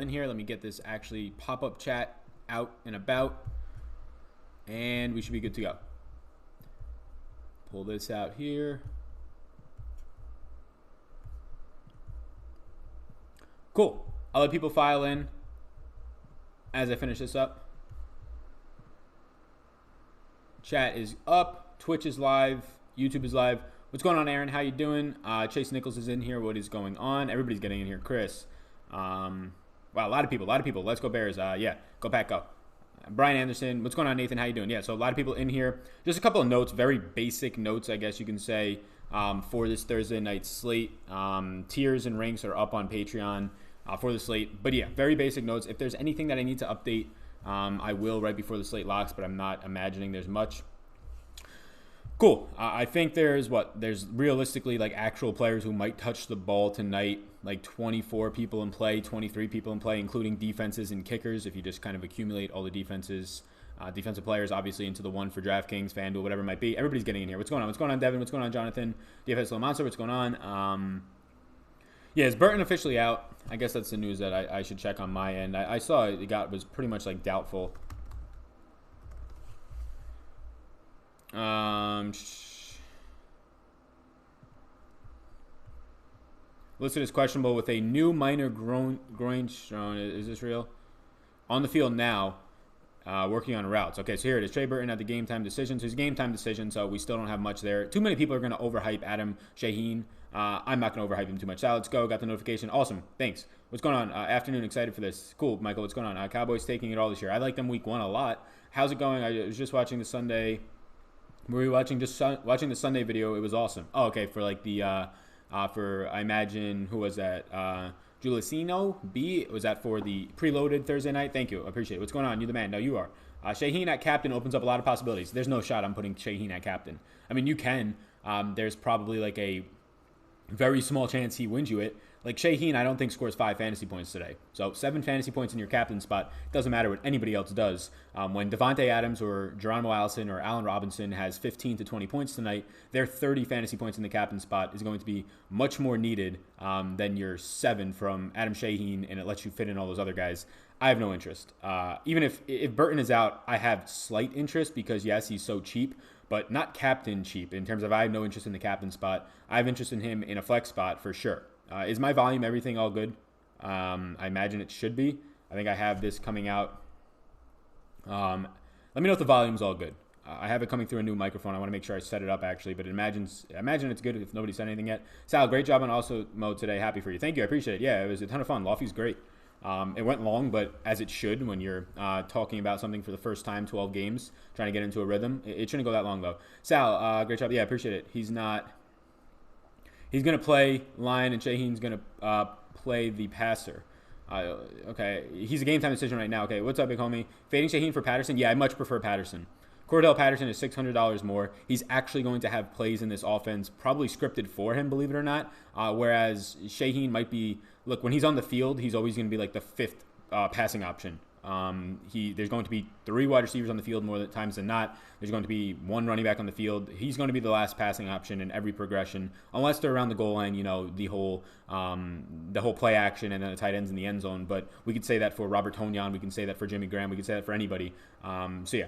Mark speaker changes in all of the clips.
Speaker 1: in here. Let me get this actually pop-up chat out and about, and we should be good to go. Pull this out here. Cool. I'll let people file in as I finish this up. Chat is up. Twitch is live. YouTube is live. What's going on, Aaron? How you doing? Chase Nichols is in here. What is going on? Everybody's getting in here. Chris. Wow, a lot of people. Let's go Bears. Yeah, go Pack, go. Brian Anderson. What's going on, Nathan? How you doing? Yeah, so a lot of people in here. Just a couple of notes, very basic notes, I guess you can say, for this Thursday night slate. Tiers and ranks are up on Patreon for the slate. But yeah, very basic notes. If there's anything that I need to update, I will right before the slate locks, but I'm not imagining there's much. Cool. I think there's realistically like actual players who might touch the ball tonight, like 24 people in play, 23 people in play, including defenses and kickers. If you just kind of accumulate all the defensive players, obviously into the one for Draftkings, FanDuel, whatever it might be. Everybody's getting in here. What's going on? What's going on, Devin? What's going on, Jonathan? DFS Little Monster, what's going on? Yeah, is Burton officially out? I guess that's the news that I should check on my end. I saw it was pretty much like doubtful. Listed as questionable with a new minor groin strain. Is this real? On the field now, working on routes. Okay, so here it is. Trey Burton at the game time decision. So it's game time decision, so we still don't have much there. Too many people are going to overhype Adam Shaheen. I'm not going to overhype him too much. So let's go. Got the notification. Awesome. Thanks. What's going on? Afternoon. Excited for this. Cool, Michael. What's going on? Cowboys taking it all this year. I like them week 1 a lot. How's it going? I was just watching the Sunday. Were we watching the Sunday video? It was awesome. Oh, okay. For like the for I imagine who was that? Giulicino B. Was that for the preloaded Thursday night? Thank you. I appreciate it. What's going on? You the man. No, you are. Shaheen at captain opens up a lot of possibilities. There's no shot I'm putting Shaheen at captain. I mean, you can. There's probably like a very small chance he wins you it. Like Shaheen, I don't think scores 5 fantasy points today. So 7 fantasy points in your captain spot. Doesn't matter what anybody else does. When Devontae Adams or Geronimo Allison or Allen Robinson has 15 to 20 points tonight, their 30 fantasy points in the captain spot is going to be much more needed than your 7 from Adam Shaheen, and it lets you fit in all those other guys. I have no interest. Even if Burton is out, I have slight interest because, yes, he's so cheap, but not captain cheap in terms of I have no interest in the captain spot. I have interest in him in a flex spot for sure. Is my volume, everything all good? I imagine it should be. I think I have this coming out. Let me know if the volume's all good. I have it coming through a new microphone. I want to make sure I set it up actually, but imagine it's good if nobody said anything yet. Sal, great job on also mode today. Happy for you. Thank you. I appreciate it. Yeah, it was a ton of fun. Lofty's great. It went long, but as it should when you're talking about something for the first time, 12 games, trying to get into a rhythm. It shouldn't go that long, though. Sal, great job. Yeah, I appreciate it. He's going to play line, and Shaheen's going to play the passer. Okay, he's a game time decision right now. Okay, what's up, big homie? Fading Shaheen for Patterson? Yeah, I much prefer Patterson. Cordell Patterson is $600 more. He's actually going to have plays in this offense, probably scripted for him, believe it or not. Whereas Shaheen might be, look, when he's on the field, he's always going to be like the 5th passing option. There's going to be 3 wide receivers on the field more times than not. There's going to be 1 running back on the field. He's going to be the last passing option in every progression, unless they're around the goal line. You know, the whole play action and then the tight ends in the end zone. But we could say that for Robert Tonyan. We can say that for Jimmy Graham. We could say that for anybody. So yeah.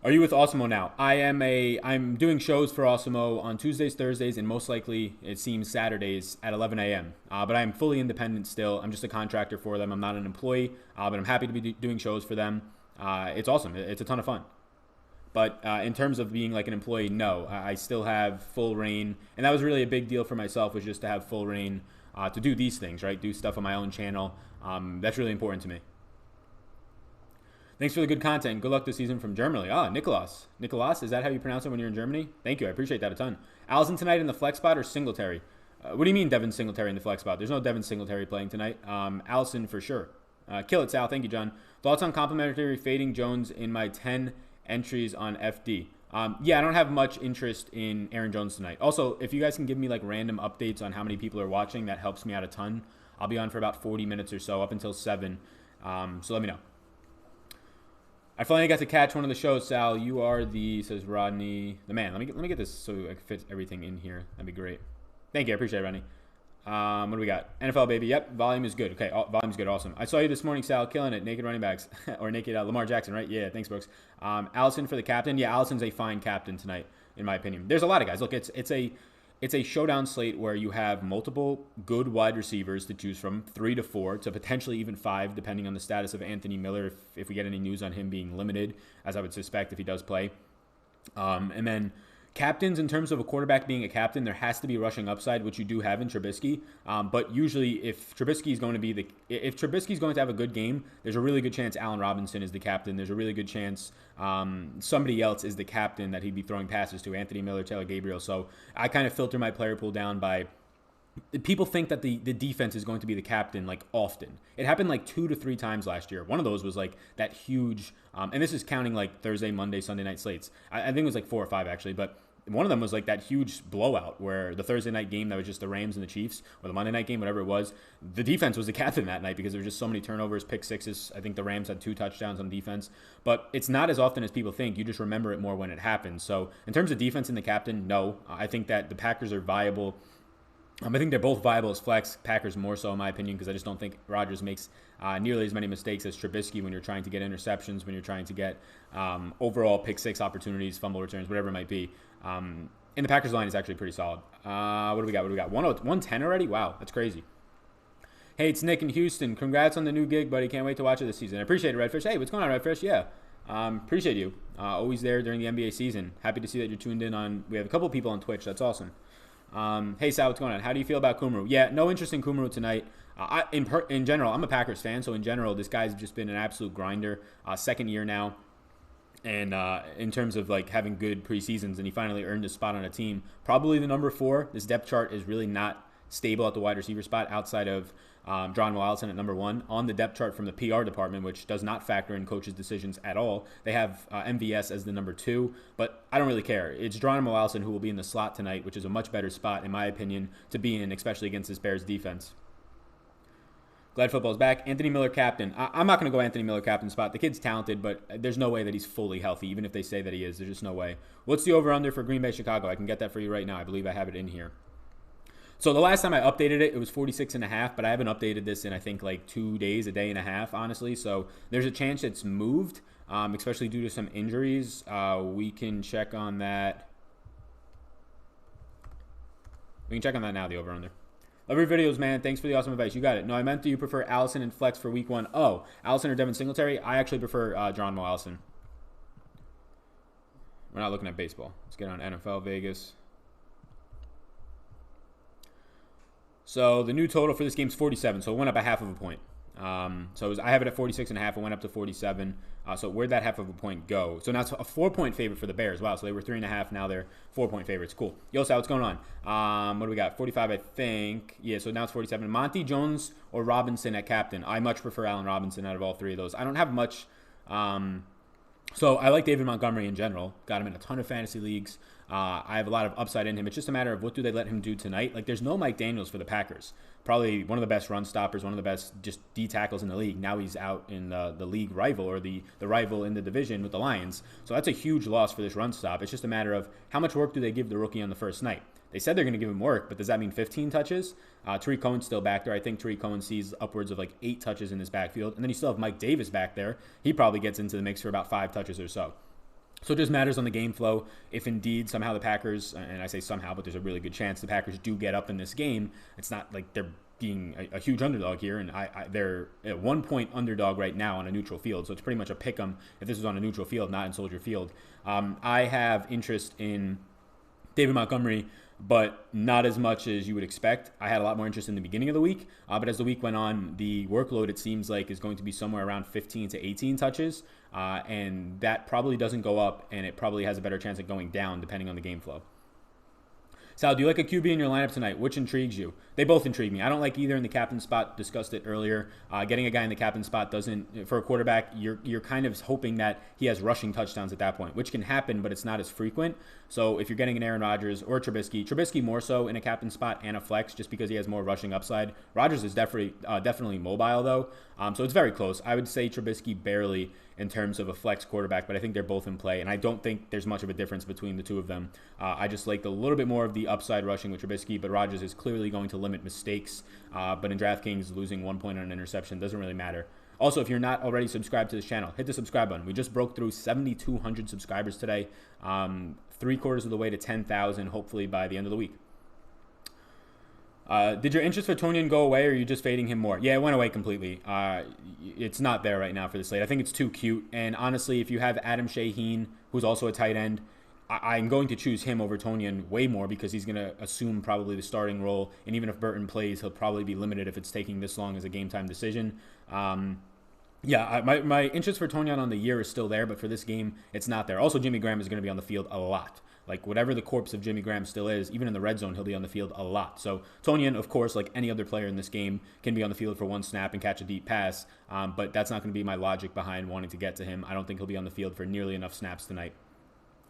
Speaker 1: Are you with Awesemo now? I'm doing shows for Awesemo on Tuesdays, Thursdays, and most likely it seems Saturdays at 11 a.m. But I'm fully independent still. I'm just a contractor for them. I'm not an employee, but I'm happy to be doing shows for them. It's awesome. It's a ton of fun. But in terms of being like an employee, no. I still have full reign, and that was really a big deal for myself, was just to have full reign to do these things, right? Do stuff on my own channel. That's really important to me. Thanks for the good content. Good luck this season from Germany. Nicholas. Nicholas, is that how you pronounce it when you're in Germany? Thank you. I appreciate that a ton. Allison tonight in the flex spot or Singletary? What do you mean Devin Singletary in the flex spot? There's no Devin Singletary playing tonight. Allison for sure. Kill it, Sal. Thank you, John. Thoughts on complimentary fading Jones in my 10 entries on FD? Yeah, I don't have much interest in Aaron Jones tonight. Also, if you guys can give me like random updates on how many people are watching, that helps me out a ton. I'll be on for about 40 minutes or so, up until 7. So let me know. I finally got to catch one of the shows, Sal. You are says Rodney, the man. Let me get this so I can fit everything in here. That'd be great. Thank you. I appreciate it, Rodney. What do we got? NFL, baby. Yep, volume is good. Okay, volume's good. Awesome. I saw you this morning, Sal, killing it. Naked running backs. Or naked Lamar Jackson, right? Yeah, thanks, Brooks. Allison for the captain. Yeah, Allison's a fine captain tonight, in my opinion. There's a lot of guys. Look, it's a showdown slate where you have multiple good wide receivers to choose from, 3 to 4 to potentially even 5, depending on the status of Anthony Miller, if we get any news on him being limited, as I would suspect if he does play. And then captains, in terms of a quarterback being a captain, there has to be rushing upside, which you do have in Trubisky. But usually, if Trubisky is going to have a good game, there's a really good chance Allen Robinson is the captain. There's a really good chance somebody else is the captain that he'd be throwing passes to, Anthony Miller, Taylor Gabriel. So I kind of filter my player pool down by. People think that the defense is going to be the captain like often. It happened like 2 to 3 times last year. One of those was like that huge, and this is counting like Thursday, Monday, Sunday night slates. I think it was like 4 or 5 actually, but one of them was like that huge blowout where the Thursday night game that was just the Rams and the Chiefs, or the Monday night game, whatever it was, the defense was the captain that night because there were just so many turnovers, pick sixes. I think the Rams had 2 touchdowns on defense, but it's not as often as people think. You just remember it more when it happens. So in terms of defense and the captain, no, I think that the Packers are viable. I think they're both viable as flex. Packers more so, in my opinion, because I just don't think Rodgers makes nearly as many mistakes as Trubisky when you're trying to get interceptions, when you're trying to get overall pick 6 opportunities, fumble returns, whatever it might be. And the Packers line is actually pretty solid. What do we got? 110 already? Wow, that's crazy. Hey, it's Nick in Houston. Congrats on the new gig, buddy. Can't wait to watch it this season. I appreciate it, Redfish. Hey, what's going on, Redfish? Yeah. Appreciate you. Always there during the NBA season. Happy to see that you're tuned in on. We have a couple people on Twitch. That's awesome. Hey, Sal, what's going on? How do you feel about Kumru? Yeah, no interest in Kumru tonight. In general, I'm a Packers fan, so in general, this guy's just been an absolute grinder. Second year now. And in terms of like having good preseasons, and he finally earned a spot on a team. Probably the number 4. This depth chart is really not stable at the wide receiver spot outside of John Allison at number 1. On the depth chart from the PR department, which does not factor in coaches' decisions at all, they have MVS as the number 2, but I don't really care. It's John Allison who will be in the slot tonight, which is a much better spot, in my opinion, to be in, especially against this Bears defense. Glad football's back. Anthony Miller captain. I'm not going to go Anthony Miller captain spot. The kid's talented, but there's no way that he's fully healthy, even if they say that he is. There's just no way. What's the over-under for Green Bay, Chicago? I can get that for you right now. I believe I have it in here. So the last time I updated it, it was 46.5, but I haven't updated this in, I think, like 2 days, a day and a half, honestly. So there's a chance it's moved, especially due to some injuries. We can check on that. We can check on that now, the over-under. Love your videos, man. Thanks for the awesome advice. You got it. No, I meant, do you prefer Allison and flex for week 1? Oh, Allison or Devin Singletary? I actually prefer John Allison. We're not looking at baseball. Let's get on NFL Vegas. So the new total for this game is 47, so it went up a half of a point. I have it at 46.5. It went up to 47. So where'd that half of a point go? So now it's a 4-point favorite for the Bears. Wow, so they were 3.5. Now they're 4-point favorites. Cool. Yo, Sal, what's going on? What do we got? 45, I think. Yeah, so now it's 47. Monty Jones or Robinson at captain? I much prefer Allen Robinson out of all 3 of those. I don't have much. So I like David Montgomery in general. Got him in a ton of fantasy leagues. I have a lot of upside in him. It's just a matter of what do they let him do tonight. Like, there's no Mike Daniels for the Packers. Probably one of the best run stoppers, one of the best just D tackles in the league. Now he's out in the league rival, or the rival in the division with the Lions. So that's a huge loss for this run stop. It's just a matter of how much work do they give the rookie on the first night. They said they're going to give him work, but does that mean 15 touches? Tariq Cohen's still back there. I think Tariq Cohen sees upwards of like 8 touches in this backfield. And then you still have Mike Davis back there. He probably gets into the mix for about 5 touches or so. So it just matters on the game flow. If indeed somehow the Packers, and I say somehow, but there's a really good chance the Packers do get up in this game. It's not like they're being a huge underdog here, and they're a 1-point underdog right now on a neutral field. So it's pretty much a pick 'em if this was on a neutral field, not in Soldier Field. I have interest in David Montgomery, but not as much as you would expect. I had a lot more interest in the beginning of the week, but as the week went on, the workload, it seems like, is going to be somewhere around 15 to 18 touches, and that probably doesn't go up, and it probably has a better chance of going down depending on the game flow. Sal, do you like a QB in your lineup tonight? Which intrigues you? They both intrigue me. I don't like either in the captain spot. Discussed it earlier. Getting a guy in the captain spot doesn't, for a quarterback, you're kind of hoping that he has rushing touchdowns at that point, which can happen, but it's not as frequent. So if you're getting an Aaron Rodgers or Trubisky more so in a captain spot and a flex, just because he has more rushing upside. Rodgers is definitely mobile though, so it's very close. I would say Trubisky barely in terms of a flex quarterback, but I think they're both in play, and I don't think there's much of a difference between the two of them. I just like a little bit more of the upside rushing with Trubisky, but Rodgers is clearly going to limit mistakes. But in DraftKings, losing 1 point on an interception doesn't really matter. Also, if you're not already subscribed to this channel, hit the subscribe button. We just broke through 7,200 subscribers today, 3/4 of the way to 10,000, hopefully by the end of the week. Did your interest for Tonyan go away, or are you just fading him more? Yeah, it went away completely. It's not there right now for the slate. I think it's too cute. And honestly, if you have Adam Shaheen, who's also a tight end, I'm going to choose him over Tonyan way more because he's going to assume probably the starting role. And even if Burton plays, he'll probably be limited if it's taking this long as a game-time decision. My interest for Tonyan on the year is still there, but for this game, it's not there. Also, Jimmy Graham is going to be on the field a lot. Like, whatever the corpse of Jimmy Graham still is, even in the red zone, he'll be on the field a lot. So Tonyan, of course, like any other player in this game, can be on the field for one snap and catch a deep pass, but that's not going to be my logic behind wanting to get to him. I don't think he'll be on the field for nearly enough snaps tonight.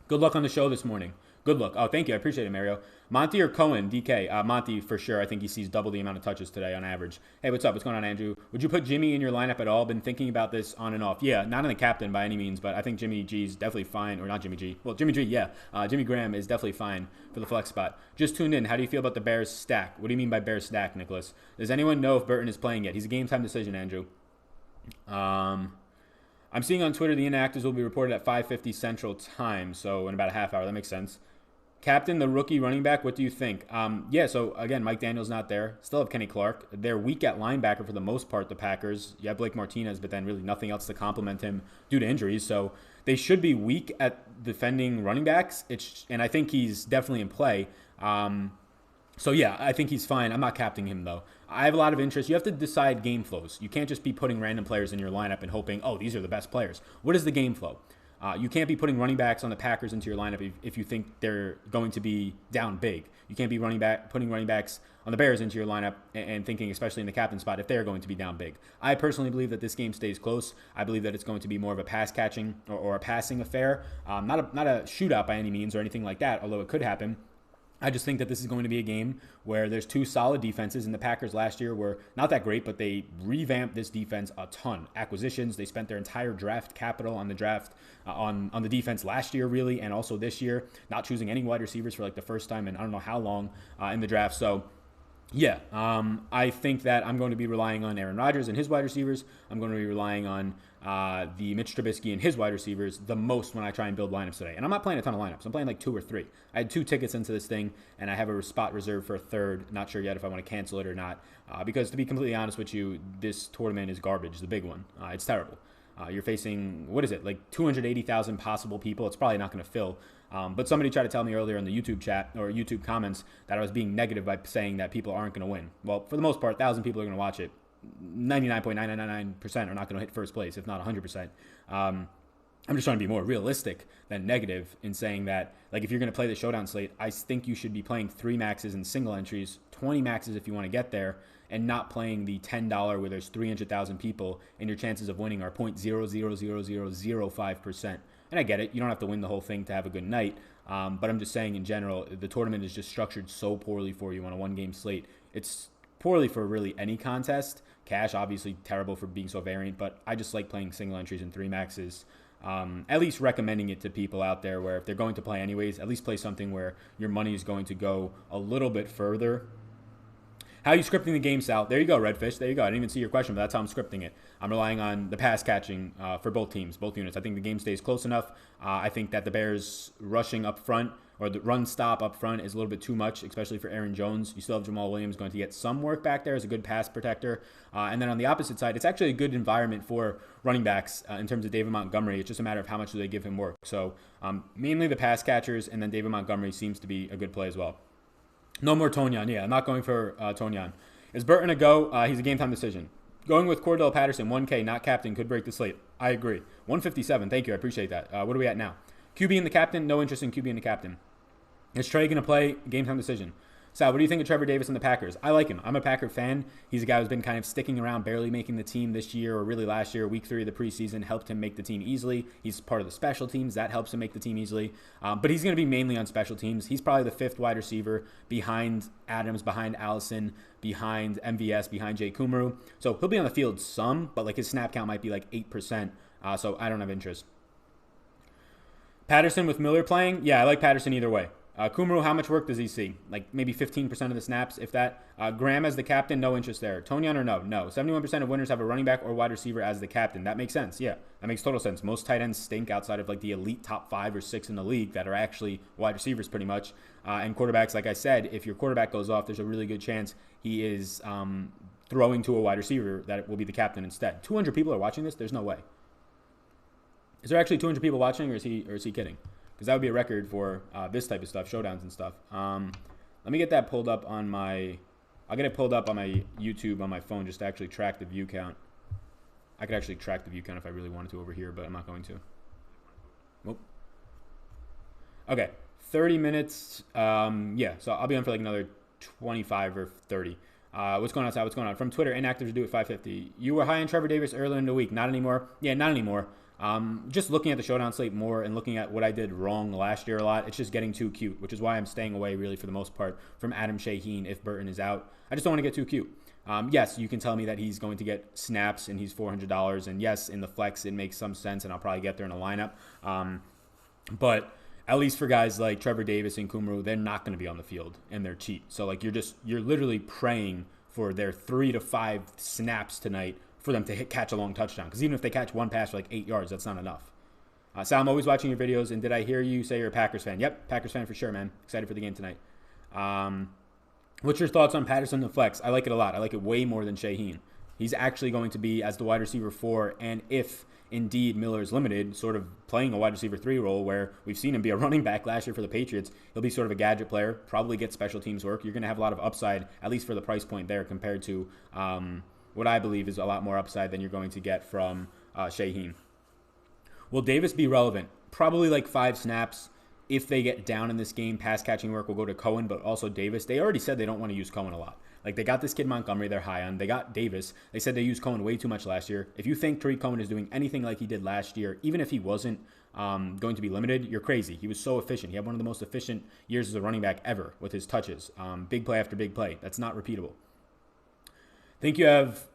Speaker 1: Good luck on the show this morning. Good luck. Oh, thank you. I appreciate it, Mario. Monty or Cohen? DK. Monty, for sure. I think he sees double the amount of touches today on average. Hey, what's up? What's going on, Andrew? Would you put Jimmy in your lineup at all? Been thinking about this on and off. Yeah, not in the captain by any means, but I think Jimmy G is definitely fine. Or not Jimmy G. Well, Jimmy G, yeah. Jimmy Graham is definitely fine for the flex spot. Just tuned in. How do you feel about the Bears stack? What do you mean by Bears stack, Nicholas? Does anyone know if Burton is playing yet? He's a game-time decision, Andrew. I'm seeing on Twitter the inactives will be reported at 5:50 Central Time, so in about a half hour. That makes sense. Captain, the rookie running back, what do you think? So again, Mike Daniel's not there. Still have Kenny Clark. They're weak at linebacker for the most part, the Packers. You have Blake Martinez, but then really nothing else to complement him due to injuries. So they should be weak at defending running backs, and I think he's definitely in play. I think he's fine. I'm not captaining him, though. I have a lot of interest. You have to decide game flows. You can't just be putting random players in your lineup and hoping, oh, these are the best players. What is the game flow? You can't be putting running backs on the Packers into your lineup if you think they're going to be down big. You can't be putting running backs on the Bears into your lineup and thinking, especially in the captain spot, if they're going to be down big. I personally believe that this game stays close. I believe that it's going to be more of a pass catching or a passing affair. Not a shootout by any means or anything like that, although it could happen. I just think that this is going to be a game where there's two solid defenses, and the Packers last year were not that great, but they revamped this defense a ton. Acquisitions, they spent their entire draft capital on the draft, on the defense last year, really, and also this year, not choosing any wide receivers for like the first time in I don't know how long in the draft. So, yeah, I think that I'm going to be relying on Aaron Rodgers and his wide receivers. I'm going to be relying on the Mitch Trubisky and his wide receivers the most when I try and build lineups today. And I'm not playing a ton of lineups. I'm playing like 2 or 3. I had 2 tickets into this thing, and I have a spot reserved for a third. Not sure yet if I want to cancel it or not. Because to be completely honest with you, this tournament is garbage, the big one. It's terrible. You're facing, like 280,000 possible people. It's probably not going to fill. But somebody tried to tell me earlier in the YouTube chat or YouTube comments that I was being negative by saying that people aren't going to win. Well, for the most part, 1,000 people are going to watch it. 99.999% are not going to hit first place, if not 100%. I'm just trying to be more realistic than negative in saying that, like, if you're going to play the showdown slate, I think you should be playing 3 maxes and single entries, 20 maxes if you want to get there, and not playing the $10 where there's 300,000 people and your chances of winning are 0.00005%. And I get it. You don't have to win the whole thing to have a good night. But I'm just saying in general, the tournament is just structured so poorly for you on a one-game slate. It's poorly for really any contest. Cash, obviously terrible for being so variant, but I just like playing single entries and 3 maxes. At least recommending it to people out there where if they're going to play anyways, at least play something where your money is going to go a little bit further. How are you scripting the game, Sal? There you go, Redfish. There you go. I didn't even see your question, but that's how I'm scripting it. I'm relying on the pass catching for both teams, both units. I think the game stays close enough. I think that the Bears rushing up front or the run stop up front is a little bit too much, especially for Aaron Jones. You still have Jamal Williams going to get some work back there as a good pass protector. And then on the opposite side, it's actually a good environment for running backs in terms of David Montgomery. It's just a matter of how much do they give him work. So mainly the pass catchers, and then David Montgomery seems to be a good play as well. No more Tonyan. Yeah, I'm not going for Tonyan. Is Burton a go? He's a game-time decision. Going with Cordell Patterson, 1K, not captain, could break the slate. I agree. 157. Thank you. I appreciate that. What are we at now? QB in the captain? No interest in QB in the captain. Is Trey going to play? Game-time decision. Sal, what do you think of Trevor Davis and the Packers? I like him. I'm a Packer fan. He's a guy who's been kind of sticking around, barely making the team this year or really last year. Week 3 of the preseason helped him make the team easily. He's part of the special teams. That helps him make the team easily. But he's going to be mainly on special teams. He's probably the 5th wide receiver behind Adams, behind Allison, behind MVS, behind Jay Kumru. So he'll be on the field some, but like his snap count might be like 8%. So I don't have interest. Patterson with Miller playing? Yeah, I like Patterson either way. Kumru, how much work does he see? Like maybe 15% of the snaps, if that. Graham as the captain, no interest there. Tonyan or no? No. 71% of winners have a running back or wide receiver as the captain. That makes sense. Yeah, that makes total sense. Most tight ends stink outside of like the elite top 5 or 6 in the league that are actually wide receivers pretty much. And quarterbacks, like I said, if your quarterback goes off, there's a really good chance he is throwing to a wide receiver that will be the captain instead. 200 people are watching this? There's no way. Is there actually 200 people watching, or is he kidding? Because that would be a record for this type of stuff, showdowns and stuff. Let me get that pulled up on my... I'll get it pulled up on my YouTube on my phone just to actually track the view count. I could actually track the view count if I really wanted to over here, but I'm not going to. Nope. Okay, 30 minutes. Yeah, so I'll be on for like another 25 or 30. What's going on outside? What's going on? From Twitter, inactive to do at 550. You were high on Trevor Davis earlier in the week. Not anymore. Yeah, not anymore. Just looking at the showdown slate more and looking at what I did wrong last year a lot, it's just getting too cute, which is why I'm staying away really for the most part from Adam Shaheen if Burton is out. I just don't want to get too cute. Yes, you can tell me that he's going to get snaps and he's $400, and yes, in the flex it makes some sense, and I'll probably get there in a lineup. But at least for guys like Trevor Davis and Kumru, they're not going to be on the field and they're cheap. So like you're literally praying for their 3 to 5 snaps tonight for them to catch a long touchdown. Because even if they catch one pass for like 8 yards, that's not enough. Sal, I'm always watching your videos, and did I hear you say you're a Packers fan? Yep, Packers fan for sure, man. Excited for the game tonight. What's your thoughts on Patterson the flex? I like it a lot. I like it way more than Shaheen. He's actually going to be as the wide receiver 4, and if indeed Miller is limited, sort of playing a wide receiver 3 role where we've seen him be a running back last year for the Patriots. He'll be sort of a gadget player, probably get special teams work. You're going to have a lot of upside, at least for the price point there, compared to what I believe is a lot more upside than you're going to get from Shaheen. Will Davis be relevant? Probably like 5 snaps. If they get down in this game, pass catching work will go to Cohen, but also Davis. They already said they don't want to use Cohen a lot. Like, they got this kid Montgomery they're high on. They got Davis. They said they used Cohen way too much last year. If you think Tariq Cohen is doing anything like he did last year, even if he wasn't going to be limited, you're crazy. He was so efficient. He had one of the most efficient years as a running back ever with his touches. Big play after big play. That's not repeatable. Think you have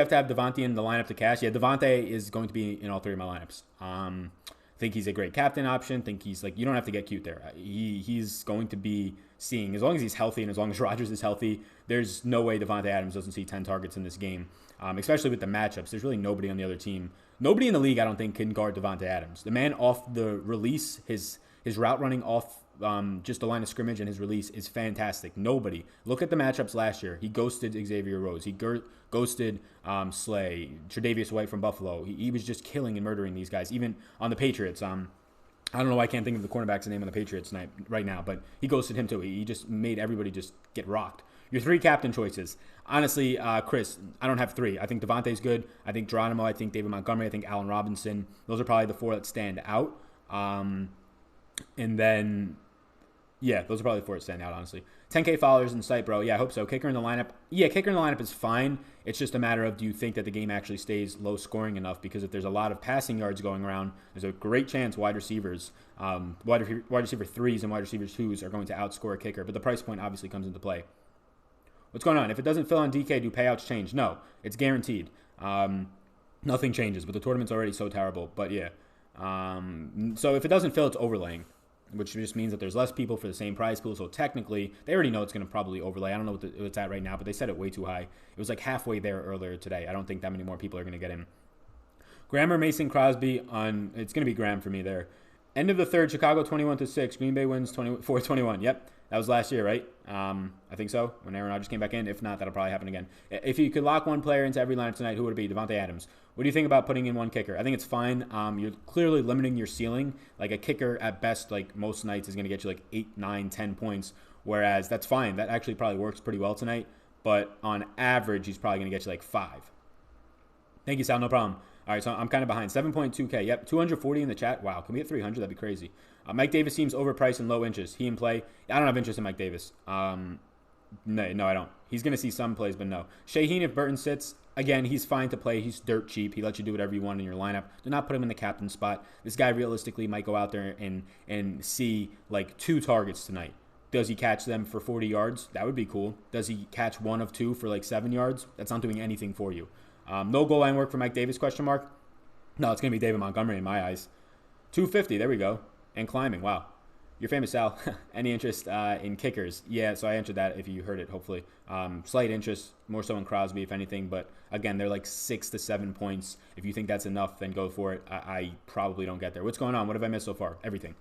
Speaker 1: to have Devontae in the lineup to cash? Yeah, Devontae is going to be in all 3 of my lineups. Think he's a great captain option. Think he's like, you don't have to get cute there. He's going to be seeing, as long as he's healthy and as long as Rodgers is healthy, there's no way Devontae Adams doesn't see 10 targets in this game, especially with the matchups. There's really nobody on the other team. Nobody in the league, I don't think, can guard Devontae Adams. The man off the release, his route running off just the line of scrimmage and his release is fantastic. Nobody. Look at the matchups last year. He ghosted Xavier Rhodes. He ghosted Slay, Tre'Davious White from Buffalo. He was just killing and murdering these guys, even on the Patriots. I don't know why I can't think of the cornerback's name on the Patriots right now, but he ghosted him too. He just made everybody just get rocked. Your 3 captain choices. Honestly, Chris, I don't have 3. I think Devontae's good. I think Geronimo. I think David Montgomery. I think Allen Robinson. Those are probably the 4 that stand out. And then... yeah, those are probably the 4 that stand out, honestly. 10K followers in sight, bro. Yeah, I hope so. Kicker in the lineup. Yeah, kicker in the lineup is fine. It's just a matter of, do you think that the game actually stays low scoring enough? Because if there's a lot of passing yards going around, there's a great chance wide receivers, wide receiver 3s and wide receiver 2s are going to outscore a kicker. But the price point obviously comes into play. What's going on? If it doesn't fill on DK, do payouts change? No, it's guaranteed. Nothing changes, but the tournament's already so terrible. But yeah. So if it doesn't fill, it's overlaying, which just means that there's less people for the same prize pool. So technically, they already know it's going to probably overlay. I don't know what it's at right now, but they set it way too high. It was like halfway there earlier today. I don't think that many more people are going to get in. Graham or Mason Crosby on, it's going to be Graham for me there. End of the third, Chicago 21-6. Green Bay wins 24-21. Yep, that was last year, right? I think so, when Aaron Rodgers came back in. If not, that'll probably happen again. If you could lock one player into every lineup tonight, who would it be? Devontae Adams. What do you think about putting in one kicker? I think it's fine. You're clearly limiting your ceiling. Like a kicker at best, like most nights, is going to get you like 8, 9, 10 points, whereas that's fine. That actually probably works pretty well tonight, but on average, he's probably going to get you like 5. Thank you, Sal. No problem. All right, so I'm kind of behind. 7.2K. Yep, 240 in the chat. Wow, can we get 300? That'd be crazy. Mike Davis seems overpriced and low interest. He in play. I don't have interest in Mike Davis. No, I don't. He's going to see some plays, but no. Shaheen, if Burton sits, again, he's fine to play. He's dirt cheap. He lets you do whatever you want in your lineup. Do not put him in the captain spot. This guy realistically might go out there and see like 2 targets tonight. Does he catch them for 40 yards? That would be cool. Does he catch 1 of 2 for like 7 yards? That's not doing anything for you. No goal line work for Mike Davis, question mark. No, it's going to be David Montgomery in my eyes. 250, there we go. And climbing, wow. You're famous, Sal. Any interest in kickers? Yeah, so I answered that if you heard it, hopefully. Slight interest, more so in Crosby, if anything. But, again, they're like 6 to 7 points. If you think that's enough, then go for it. I probably don't get there. What's going on? What have I missed so far? Everything.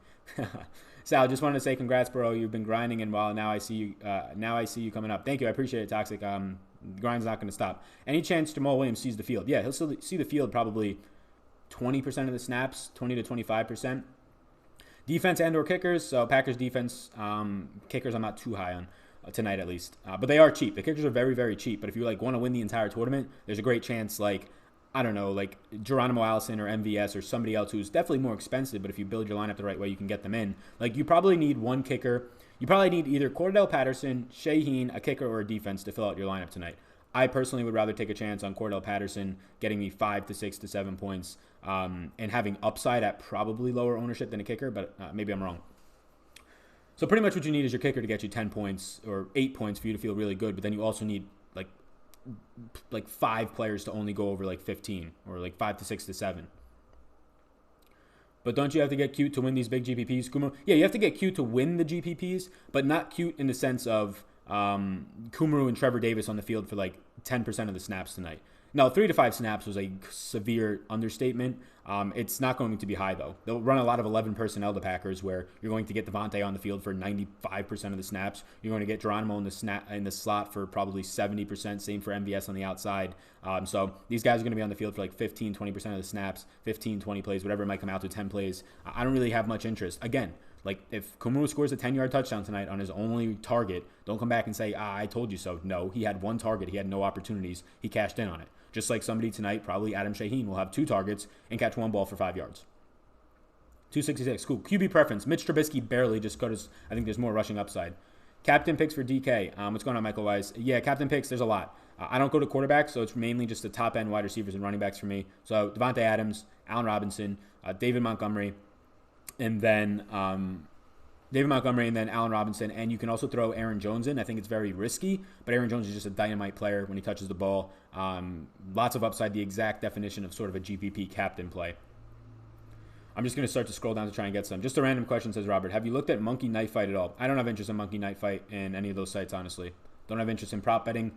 Speaker 1: Sal, just wanted to say congrats, bro. You've been grinding, and now I see you coming up. Thank you. I appreciate it, Toxic. Grind's not going to stop. Any chance Jamal Williams sees the field? Yeah, he'll still see the field probably 20% of the snaps, 20 to 25%. Defense and or kickers. So Packers defense, kickers I'm not too high on tonight at least. But they are cheap. The kickers are very, very cheap. But if you want to win the entire tournament, there's a great chance I don't know, Geronimo Allison or MVS or somebody else who's definitely more expensive, but if you build your lineup the right way, you can get them in. You probably need one kicker. You probably need either Cordell Patterson, Shaheen, a kicker, or a defense to fill out your lineup tonight. I personally would rather take a chance on Cordell Patterson getting me 5 to 6 to 7 points and having upside at probably lower ownership than a kicker, but maybe I'm wrong. So pretty much what you need is your kicker to get you 10 points or 8 points for you to feel really good, but then you also need like 5 players to only go over 15 or 5 to 6 to 7. But don't you have to get cute to win these big GPPs, Kumu? Yeah, you have to get cute to win the GPPs, but not cute in the sense of Kumru and Trevor Davis on the field for 10% of the snaps tonight. No, 3 to 5 snaps was a severe understatement. It's not going to be high, though. They'll run a lot of 11 personnel, the Packers, where you're going to get Devontae on the field for 95% of the snaps. You're going to get Geronimo in the slot for probably 70%. Same for MVS on the outside. So these guys are going to be on the field for 15, 20% of the snaps, 15, 20 plays, whatever it might come out to, 10 plays. I don't really have much interest. Again, if Kumru scores a 10-yard touchdown tonight on his only target, don't come back and say, I told you so. No, he had one target. He had no opportunities. He cashed in on it. Just like somebody tonight, probably Adam Shaheen, will have 2 targets and catch 1 ball for 5 yards. 266, cool. QB preference. Mitch Trubisky barely, just because I think there's more rushing upside. Captain picks for DK. What's going on, Michael Wise? Yeah, captain picks, there's a lot. I don't go to quarterbacks, so it's mainly just the top-end wide receivers and running backs for me. So Devontae Adams, Allen Robinson, David Montgomery, and then Allen Robinson, and you can also throw Aaron Jones in. I think it's very risky, but Aaron Jones is just a dynamite player when he touches the ball. Lots of upside, the exact definition of sort of a GPP captain play. I'm just going to start to scroll down to try and get some. Just a random question, says Robert. Have you looked at Monkey Knife Fight at all? I don't have interest in Monkey Knife Fight in any of those sites, honestly. Don't have interest in prop betting.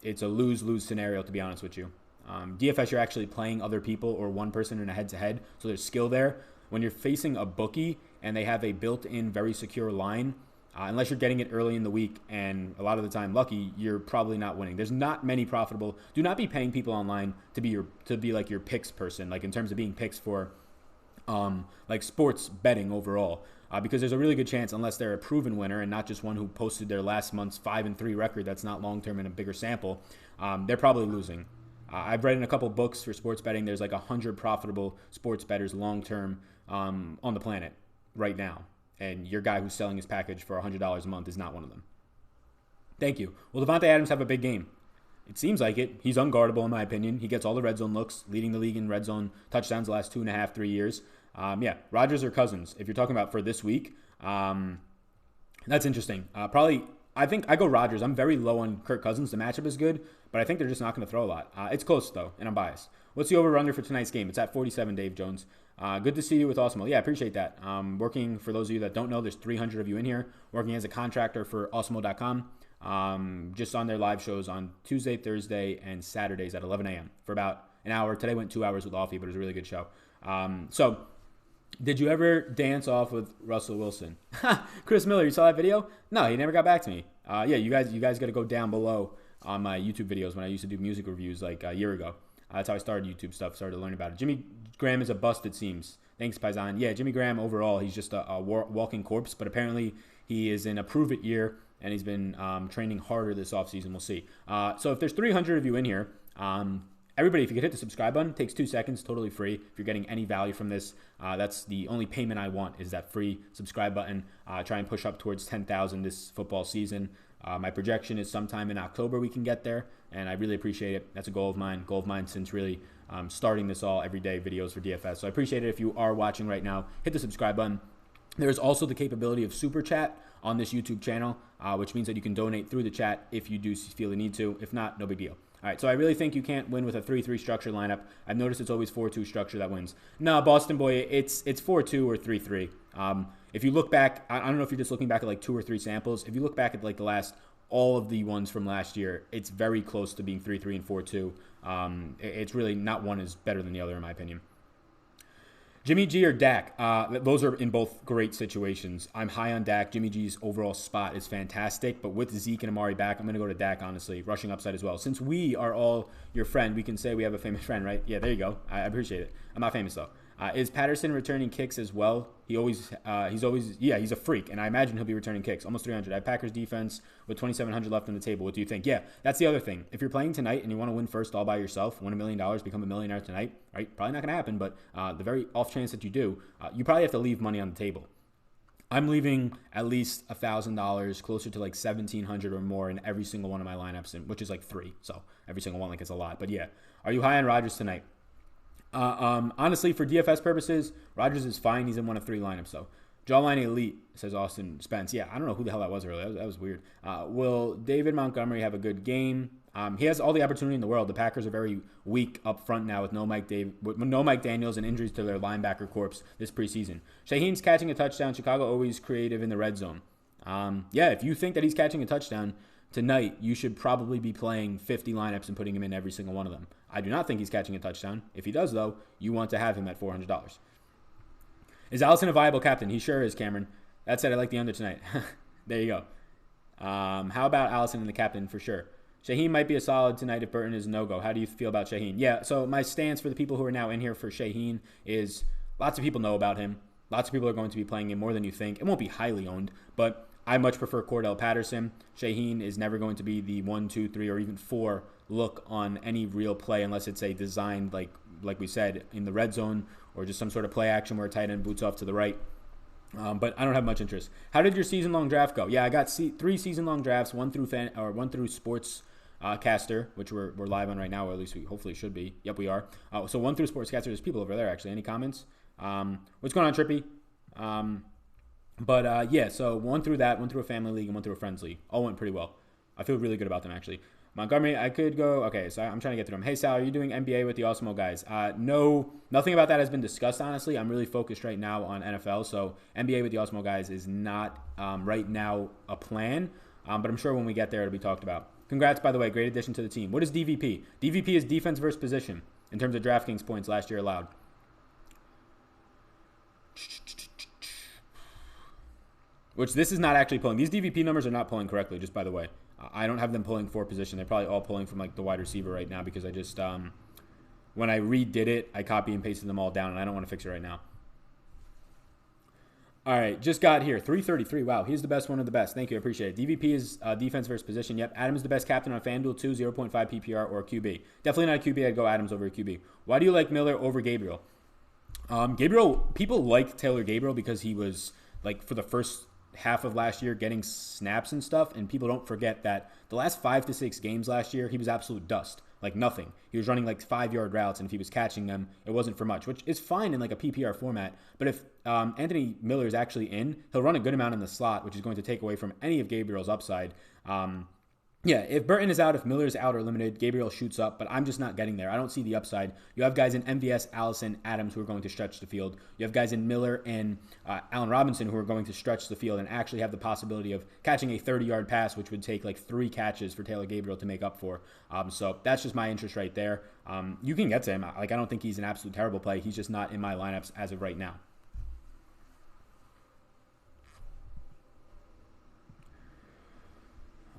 Speaker 1: It's a lose-lose scenario, to be honest with you. DFS, you're actually playing other people or one person in a head-to-head, so there's skill there. When you're facing a bookie and they have a built-in, very secure line, unless you're getting it early in the week and a lot of the time lucky, you're probably not winning. There's not many profitable. Do not be paying people online to be your picks person, in terms of being picks for sports betting overall, because there's a really good chance, unless they're a proven winner and not just one who posted their last month's 5-3 record that's not long-term in a bigger sample, they're probably losing. I've read in a couple books for sports betting. There's 100 profitable sports bettors long-term on the planet right now. And your guy who's selling his package for $100 a month is not one of them. Thank you. Will Devontae Adams have a big game? It seems like it. He's unguardable, in my opinion. He gets all the red zone looks, leading the league in red zone touchdowns the last 2.5, 3 years. Rodgers or Cousins, if you're talking about for this week, that's interesting. I think I go Rodgers. I'm very low on Kirk Cousins. The matchup is good, but I think they're just not going to throw a lot. It's close, though, and I'm biased. What's the over-under for tonight's game? It's at 47, Dave Jones. Good to see you with Awesemo. Yeah, I appreciate that. Working, for those of you that don't know, there's 300 of you in here, working as a contractor for Awesemo.com, just on their live shows on Tuesday, Thursday, and Saturdays at 11 a.m. for about an hour. Today went 2 hours with Offie, but it was a really good show. So did you ever dance off with Russell Wilson? Chris Miller, you saw that video? No, he never got back to me. You guys got to go down below on my YouTube videos when I used to do music reviews a year ago. That's how I started YouTube stuff, started learning about it. Jimmy Graham is a bust, it seems. Thanks, Paisan. Yeah, Jimmy Graham, overall, he's just a walking corpse, but apparently he is in a prove-it year, and he's been training harder this offseason. We'll see. So if there's 300 of you in here, everybody, if you could hit the subscribe button, it takes 2 seconds, totally free. If you're getting any value from this, that's the only payment I want, is that free subscribe button. Try and push up towards 10,000 this football season. My projection is sometime in October we can get there, and I really appreciate it. That's a goal of mine since really starting this all everyday videos for DFS. So I appreciate it if you are watching right now. Hit the subscribe button. There's also the capability of Super Chat on this YouTube channel, which means that you can donate through the chat if you do feel the need to. If not, no big deal. All right, so I really think you can't win with a 3-3 structure lineup. I've noticed it's always 4-2 structure that wins. No, Boston boy, it's 4-2 or 3-3. If you look back, I don't know if you're just looking back at like 2 or 3 samples. If you look back at like the last, all of the ones from last year, it's very close to being 3-3 and 4-2. It's really not one is better than the other in my opinion. Jimmy G or Dak? Those are in both great situations. I'm high on Dak. Jimmy G's overall spot is fantastic, but with Zeke and Amari back, I'm going to go to Dak, honestly. Rushing upside as well. Since we are all your friend, we can say we have a famous friend, right? Yeah, there you go. I appreciate it. I'm not famous, though. Is Patterson returning kicks as well? He's a freak, and I imagine he'll be returning kicks. Almost 300. I have Packers defense with 2,700 left on the table. What do you think? Yeah, that's the other thing. If you're playing tonight and you want to win first all by yourself, win $1 million, become a millionaire tonight, right? Probably not going to happen, but the very off chance that you do, you probably have to leave money on the table. I'm leaving at least $1,000, closer to like $1,700 or more in every single one of my lineups, which is like 3. So every single one, like it's a lot. But yeah, are you high on Rodgers tonight? Honestly, for DFS purposes, Rodgers is fine. He's in one of 3 lineups, though. Jawline elite, says Austin Spence. Yeah, I don't know who the hell that was earlier. That was weird. Will David Montgomery have a good game? He has all the opportunity in the world. The Packers are very weak up front now with no Mike Daniels and injuries to their linebacker corps this preseason. Shaheen's catching a touchdown. Chicago always creative in the red zone. Yeah, if you think that he's catching a touchdown tonight, you should probably be playing 50 lineups and putting him in every single one of them. I do not think he's catching a touchdown. If he does, though, you want to have him at $400. Is Allison a viable captain? He sure is, Cameron. That said, I like the under tonight. There you go. How about Allison and the captain for sure? Shaheen might be a solid tonight if Burton is a no-go. How do you feel about Shaheen? Yeah, so my stance for the people who are now in here for Shaheen is lots of people know about him. Lots of people are going to be playing him more than you think. It won't be highly owned, but I much prefer Cordell Patterson. Shaheen is never going to be the 1, 2, 3, or even 4 look on any real play unless it's a designed, like we said, in the red zone or just some sort of play action where a tight end boots off to the right. But I don't have much interest. How did your season-long draft go? Yeah, I got 3 season-long drafts, one through Sports Caster, which we're live on right now, or at least we hopefully should be. Yep, we are. So one through Sportscaster. There's people over there actually. Any comments? What's going on, Trippy? Yeah, so one through that, one through a family league, and one through a friends league. All went pretty well. I feel really good about them, actually. Montgomery, I could go. Okay, so I'm trying to get through them. Hey, Sal, are you doing NBA with the Osmo guys? No, nothing about that has been discussed, honestly. I'm really focused right now on NFL, so NBA with the Osmo guys is not right now a plan, but I'm sure when we get there, it'll be talked about. Congrats, by the way. Great addition to the team. What is DVP? DVP is defense versus position in terms of Draftkings points last year allowed. Which this is not actually pulling. These DVP numbers are not pulling correctly, just by the way. I don't have them pulling for position. They're probably all pulling from like the wide receiver right now because I just, when I redid it, I copy and pasted them all down, and I don't want to fix it right now. All right, just got here. 333. Wow, he's the best one of the best. Thank you. I appreciate it. DVP is defense versus position. Yep, Adams the best captain on FanDuel, 2, 0.5 PPR or QB. Definitely not a QB. I'd go Adams over a QB. Why do you like Miller over Gabriel? Gabriel, people like Taylor Gabriel because he was, like, for the first half of last year getting snaps and stuff, and people don't forget that the last 5 to 6 games last year, he was absolute dust. Like nothing. He was running like 5-yard routes, and if he was catching them, it wasn't for much, which is fine in like a PPR format. But if Anthony Miller is actually in, he'll run a good amount in the slot, which is going to take away from any of Gabriel's upside. Yeah, if Burton is out, if Miller is out or limited, Gabriel shoots up, but I'm just not getting there. I don't see the upside. You have guys in MVS, Allison, Adams who are going to stretch the field. You have guys in Miller and Allen Robinson who are going to stretch the field and actually have the possibility of catching a 30-yard pass, which would take like 3 catches for Taylor Gabriel to make up for. So that's just my interest right there. You can get to him. Like I don't think he's an absolute terrible play. He's just not in my lineups as of right now.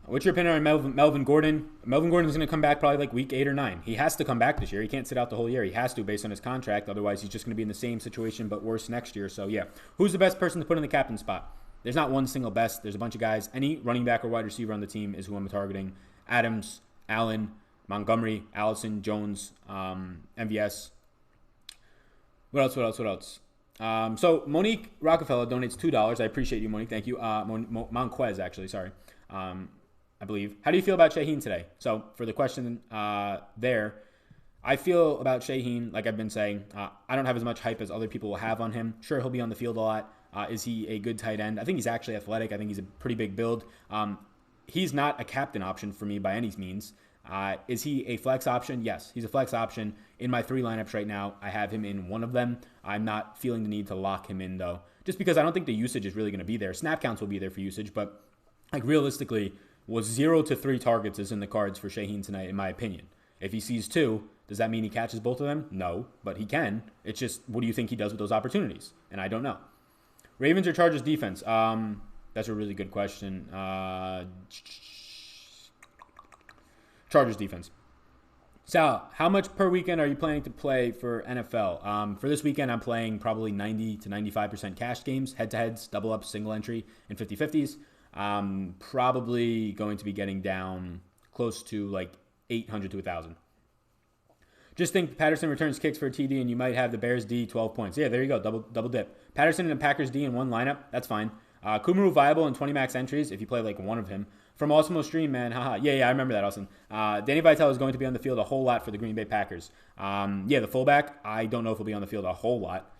Speaker 1: What's your opinion on Melvin Gordon? Melvin Gordon is going to come back probably like week 8 or 9. He has to come back this year. He can't sit out the whole year. He has to based on his contract. Otherwise, he's just going to be in the same situation but worse next year. So, yeah. Who's the best person to put in the captain spot? There's not one single best. There's a bunch of guys. Any running back or wide receiver on the team is who I'm targeting. Adams, Allen, Montgomery, Allison, Jones, MVS. What else? So, Monique Rockefeller donates $2. I appreciate you, Monique. Thank you. Monquez, actually. Sorry. I believe. How do you feel about Shaheen today? So for the question there, I feel about Shaheen, like I've been saying, I don't have as much hype as other people will have on him. Sure, he'll be on the field a lot. Is he a good tight end? I think he's actually athletic. I think he's a pretty big build. He's not a captain option for me by any means. Is he a flex option? Yes, he's a flex option. In my 3 lineups right now, I have him in one of them. I'm not feeling the need to lock him in, though, just because I don't think the usage is really going to be there. Snap counts will be there for usage, but like realistically, was 0 to 3 targets is in the cards for Shaheen tonight, in my opinion. If he sees 2, does that mean he catches both of them? No, but he can. It's just, what do you think he does with those opportunities? And I don't know. Ravens or Chargers defense? That's a really good question. Chargers defense. Sal, how much per weekend are you planning to play for NFL? For this weekend, I'm playing probably 90 to 95% cash games, head-to-heads, double-ups, single entry, and 50-50s. Probably going to be getting down close to like 800 to 1,000. Just think Patterson returns kicks for a TD, and you might have the Bears D 12 points. Yeah, there you go, double dip. Patterson and the Packers D in one lineup, that's fine. Kumaru viable in 20 max entries if you play like one of him. From Awesemo Stream, man, haha. Yeah, I remember that, Austin. Danny Vitale is going to be on the field a whole lot for the Green Bay Packers. The fullback, I don't know if he'll be on the field a whole lot.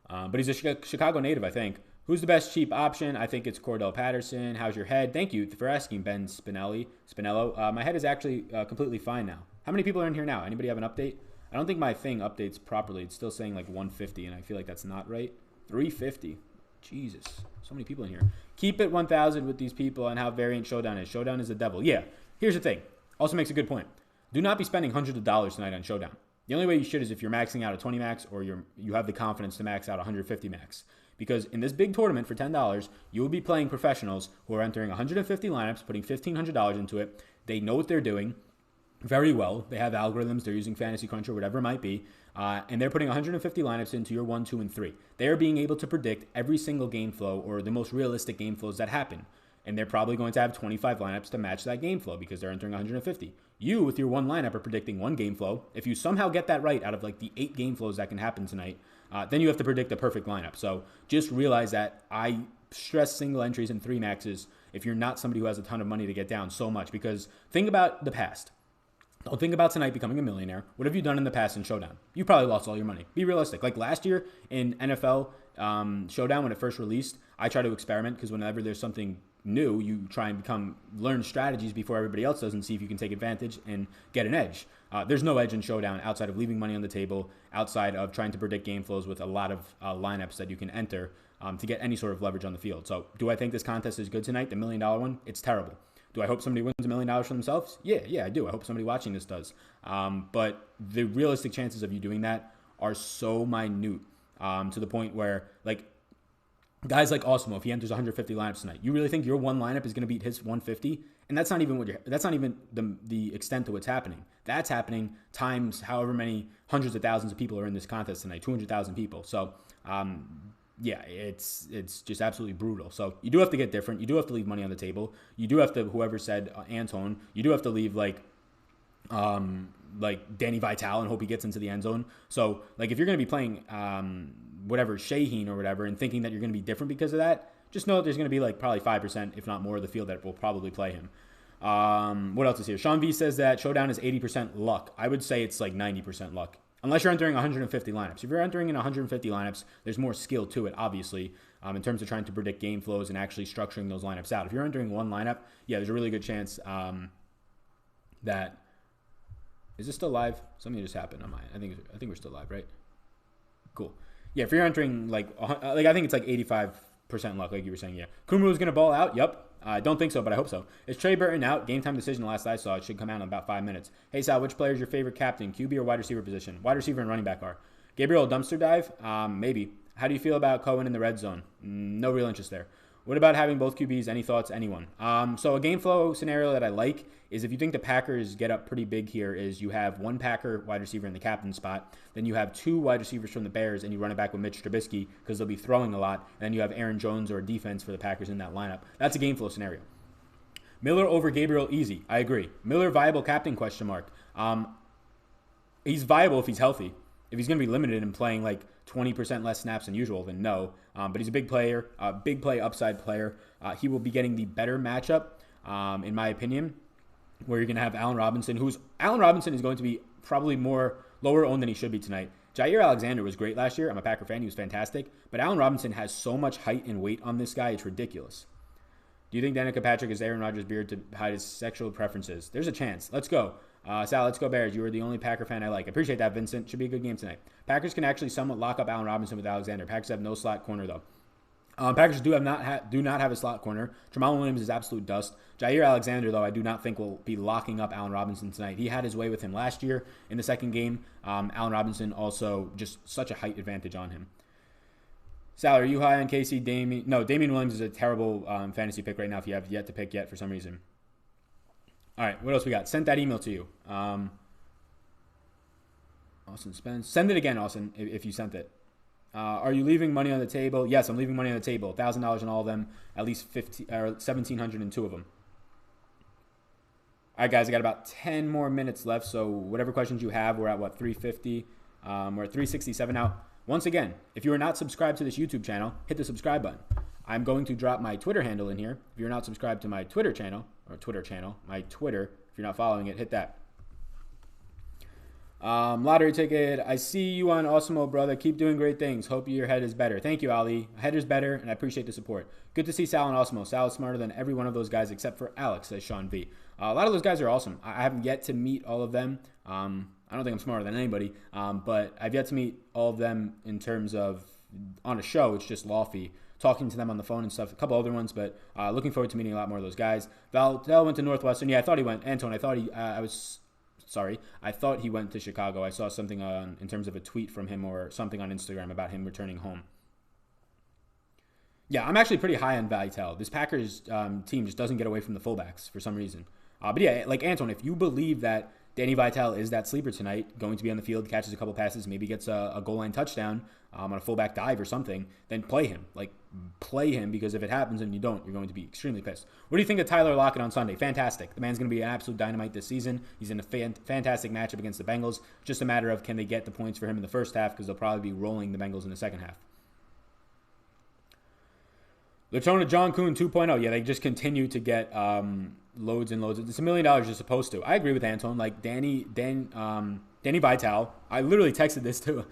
Speaker 1: But he's a Chicago native, I think. Who's the best cheap option? I think it's Cordell Patterson. How's your head? Thank you for asking, Ben Spinello. My head is actually completely fine now. How many people are in here now? Anybody have an update? I don't think my thing updates properly. It's still saying like 150, and I feel like that's not right. 350. Jesus. So many people in here. Keep it 1,000 with these people and how variant Showdown is. Showdown is the devil. Yeah. Here's the thing. Also makes a good point. Do not be spending hundreds of dollars tonight on Showdown. The only way you should is if you're maxing out a 20 max or you have the confidence to max out 150 max. Because in this big tournament for $10, you will be playing professionals who are entering 150 lineups, putting $1,500 into it. They know what they're doing very well. They have algorithms. They're using Fantasy Crunch or whatever it might be. And they're putting 150 lineups into your 1, 2, and 3. They are being able to predict every single game flow or the most realistic game flows that happen. And they're probably going to have 25 lineups to match that game flow because they're entering 150. You, with your one lineup, are predicting one game flow. If you somehow get that right out of like the 8 game flows that can happen tonight, then you have to predict the perfect lineup. So just realize that I stress single entries and 3 maxes if you're not somebody who has a ton of money to get down so much. Because think about the past. Don't think about tonight becoming a millionaire. What have you done in the past in Showdown? You probably lost all your money. Be realistic. Like last year in NFL Showdown when it first released, I try to experiment because whenever there's something new, you try and learn strategies before everybody else does and see if you can take advantage and get an edge. There's no edge in Showdown outside of leaving money on the table, outside of trying to predict game flows with a lot of lineups that you can enter to get any sort of leverage on the field. So do I think this contest is good tonight, the $1 million one? It's terrible. Do I hope somebody wins $1 million for themselves? Yeah, I do. I hope somebody watching this does. But the realistic chances of you doing that are so minute to the point where, like, guys like Awesemo, if he enters 150 lineups tonight, you really think your one lineup is going to beat his 150? And that's not even the extent to what's happening. That's happening times however many hundreds of thousands of people are in this contest tonight, 200,000 people. So, it's just absolutely brutal. So you do have to get different. You do have to leave money on the table. You do have to, whoever said Anton, you do have to leave like Danny Vitale and hope he gets into the end zone. So like if you're going to be playing whatever Shaheen or whatever and thinking that you're going to be different because of that, just know that there's going to be like probably 5%, if not more, of the field that will probably play him. What else is here? Sean V says that Showdown is 80% luck. I would say it's like 90% luck. Unless you're entering 150 lineups. If you're entering in 150 lineups, there's more skill to it, obviously, in terms of trying to predict game flows and actually structuring those lineups out. If you're entering one lineup, yeah, there's a really good chance that... Is this still live? Something just happened on mine. I think we're still live, right? Cool. Yeah, if you're entering, I think it's like 85% luck, like you were saying, yeah. Kumaru is going to ball out? Yep. I don't think so, but I hope so. Is Trey Burton out? Game time decision last I saw. It should come out in about 5 minutes. Hey, Sal, which player is your favorite captain? QB or wide receiver position? Wide receiver and running back are. Gabriel dumpster dive? Maybe. How do you feel about Cohen in the red zone? No real interest there. What about having both QBs? Any thoughts? Anyone? So a game flow scenario that I like is if you think the Packers get up pretty big here is you have one Packer wide receiver in the captain spot. Then you have 2 wide receivers from the Bears and you run it back with Mitch Trubisky because they'll be throwing a lot. And then you have Aaron Jones or defense for the Packers in that lineup. That's a game flow scenario. Miller over Gabriel, easy. I agree. Miller viable captain, question mark. He's viable if he's healthy. If he's going to be limited and playing like 20% less snaps than usual, then no. But he's a big player, big play upside player. He will be getting the better matchup, in my opinion, where you're going to have Allen Robinson, Allen Robinson is going to be probably more lower owned than he should be tonight. Jair Alexander was great last year. I'm a Packer fan. He was fantastic. But Allen Robinson has so much height and weight on this guy. It's ridiculous. Do you think Danica Patrick is Aaron Rodgers' beard to hide his sexual preferences? There's a chance. Let's go. Sal, let's go Bears. You are the only Packer fan I like. I appreciate that, Vincent. Should be a good game tonight. Packers can actually somewhat lock up Allen Robinson with Alexander. Packers have no slot corner, though. Packers do not have a slot corner. Jamal Williams is absolute dust. Jair Alexander, though, I do not think will be locking up Allen Robinson tonight. He had his way with him last year in the second game. Allen Robinson also just such a height advantage on him. Sal, are you high on Casey? Damian Williams is a terrible fantasy pick right now if you have yet to pick yet for some reason. All right, what else we got? Sent that email to you. Austin Spence. Send it again, Austin, if you sent it. Are you leaving money on the table? Yes, I'm leaving money on the table. $1,000 on all of them. At least $1,700 in 2 of them. All right, guys, I got about 10 more minutes left. So whatever questions you have, we're at, 350? We're at 367 now. Once again, if you are not subscribed to this YouTube channel, hit the subscribe button. I'm going to drop my Twitter handle in here. If you're not subscribed to my Twitter channel, my Twitter, if you're not following it, hit that. Lottery ticket. I see you on Osmo, brother. Keep doing great things. Hope your head is better. Thank you, Ali. Head is better, and I appreciate the support. Good to see Sal and Osmo. Sal is smarter than every one of those guys except for Alex, says Sean V. A lot of those guys are awesome. I haven't yet to meet all of them. I don't think I'm smarter than anybody, but I've yet to meet all of them in terms of on a show. It's just Lofty. Talking to them on the phone and stuff, a couple other ones, but looking forward to meeting a lot more of those guys. Val went to Northwestern. Yeah, I thought he went. Anton, I thought I thought he went to Chicago. I saw something in terms of a tweet from him or something on Instagram about him returning home. Yeah, I'm actually pretty high on Vital. This Packers team just doesn't get away from the fullbacks for some reason. But yeah, like Anton, if you believe that Danny Vital is that sleeper tonight, going to be on the field, catches a couple passes, maybe gets a goal line touchdown on a fullback dive or something, then play him. Play him, because if it happens and you don't, you're going to be extremely pissed. What do you think of Tyler Lockett on Sunday? Fantastic. The man's going to be an absolute dynamite this season. He's in a fantastic matchup against the Bengals. Just a matter of can they get the points for him in the first half, because they'll probably be rolling the Bengals in the second half. Latona John Kuhn 2.0. Yeah, they just continue to get loads and loads. It's $1 million you're supposed to. I agree with Anton. Danny Vital. I literally texted this to